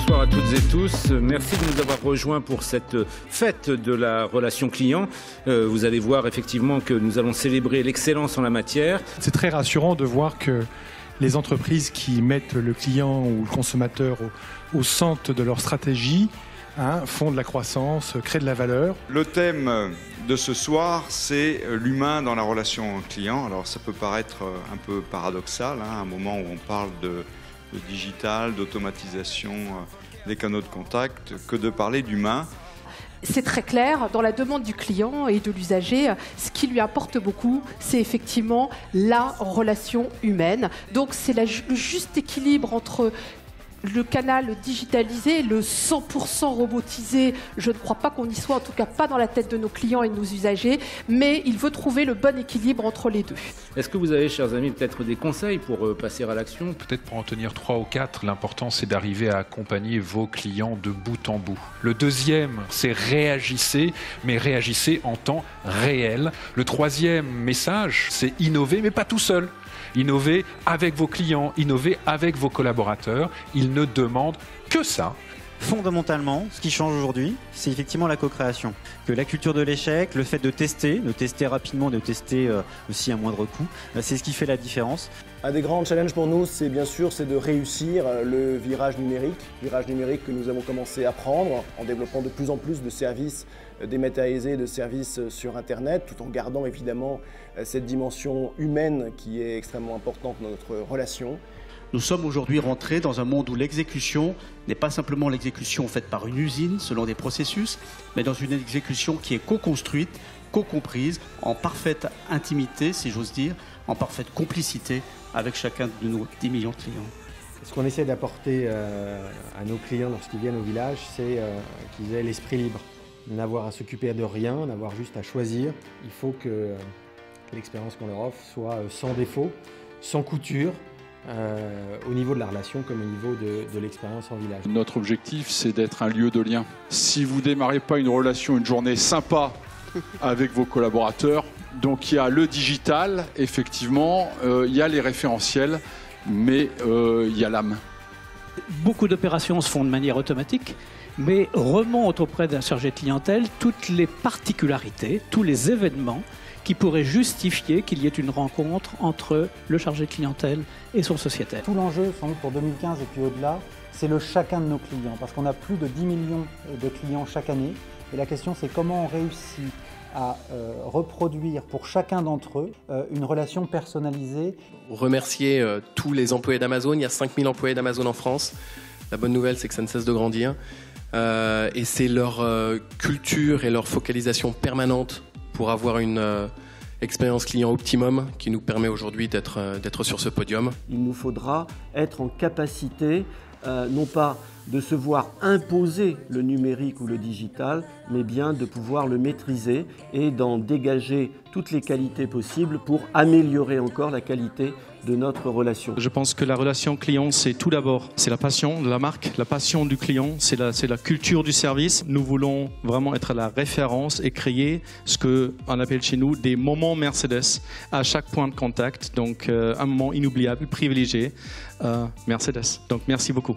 bonsoir à toutes et tous. Merci de nous avoir rejoints pour cette fête de la relation client. Vous allez voir effectivement que nous allons célébrer l'excellence en la matière. C'est très rassurant de voir que les entreprises qui mettent le client ou le consommateur au centre de leur stratégie font de la croissance, créent de la valeur. Le thème de ce soir, c'est l'humain dans la relation client. Alors ça peut paraître un peu paradoxal, à un moment où on parle de digital, d'automatisation des canaux de contact, que de parler d'humain. C'est très clair, dans la demande du client et de l'usager, ce qui lui importe beaucoup, c'est effectivement la relation humaine. Donc c'est le juste équilibre entre le canal digitalisé, le 100% robotisé. Je ne crois pas qu'on y soit, en tout cas pas dans la tête de nos clients et de nos usagers, mais il veut trouver le bon équilibre entre les deux. Est-ce que vous avez, chers amis, peut-être des conseils pour passer à l'action? Peut-être pour en tenir 3 ou 4, l'important c'est d'arriver à accompagner vos clients de bout en bout. Le deuxième, c'est réagissez, mais réagissez en temps réel. Le troisième message, c'est innover, mais pas tout seul. Innover avec vos clients, innover avec vos collaborateurs. Ils ne demandent que ça. Fondamentalement, ce qui change aujourd'hui, c'est effectivement la co-création. Que la culture de l'échec, le fait de tester rapidement, de tester aussi à moindre coût, c'est ce qui fait la différence. Un des grands challenges pour nous, c'est bien sûr de réussir le virage numérique que nous avons commencé à prendre en développant de plus en plus de services dématérialisés, de services sur Internet, tout en gardant évidemment cette dimension humaine qui est extrêmement importante dans notre relation. Nous sommes aujourd'hui rentrés dans un monde où l'exécution n'est pas simplement l'exécution faite par une usine selon des processus, mais dans une exécution qui est co-construite, co-comprise, en parfaite intimité, si j'ose dire, en parfaite complicité avec chacun de nos 10 millions de clients. Ce qu'on essaie d'apporter à nos clients lorsqu'ils viennent au village, c'est qu'ils aient l'esprit libre, n'avoir à s'occuper de rien, n'avoir juste à choisir. Il faut que l'expérience qu'on leur offre soit sans défaut, sans couture, au niveau de la relation comme au niveau de l'expérience en village. Notre objectif, c'est d'être un lieu de lien. Si vous ne démarrez pas une relation, une journée sympa avec vos collaborateurs, donc il y a le digital, effectivement, il y a les référentiels, mais il y a l'âme. Beaucoup d'opérations se font de manière automatique, mais remontent auprès d'un chargé de clientèle toutes les particularités, tous les événements qui pourrait justifier qu'il y ait une rencontre entre le chargé de clientèle et son sociétaire. Tout l'enjeu, sans doute pour 2015 et puis au-delà, c'est le chacun de nos clients, parce qu'on a plus de 10 millions de clients chaque année. Et la question, c'est comment on réussit à reproduire pour chacun d'entre eux une relation personnalisée. Remercier tous les employés d'Amazon. Il y a 5000 employés d'Amazon en France. La bonne nouvelle, c'est que ça ne cesse de grandir. Et c'est leur culture et leur focalisation permanente pour avoir une expérience client optimum qui nous permet aujourd'hui d'être sur ce podium. Il nous faudra être en capacité, non pas de se voir imposer le numérique ou le digital, mais bien de pouvoir le maîtriser et d'en dégager toutes les qualités possibles pour améliorer encore la qualité de notre relation. Je pense que la relation client, c'est tout d'abord, c'est la passion de la marque, la passion du client, c'est la culture du service. Nous voulons vraiment être la référence et créer ce qu'on appelle chez nous des moments Mercedes à chaque point de contact. Donc un moment inoubliable, privilégié, Mercedes. Donc merci beaucoup.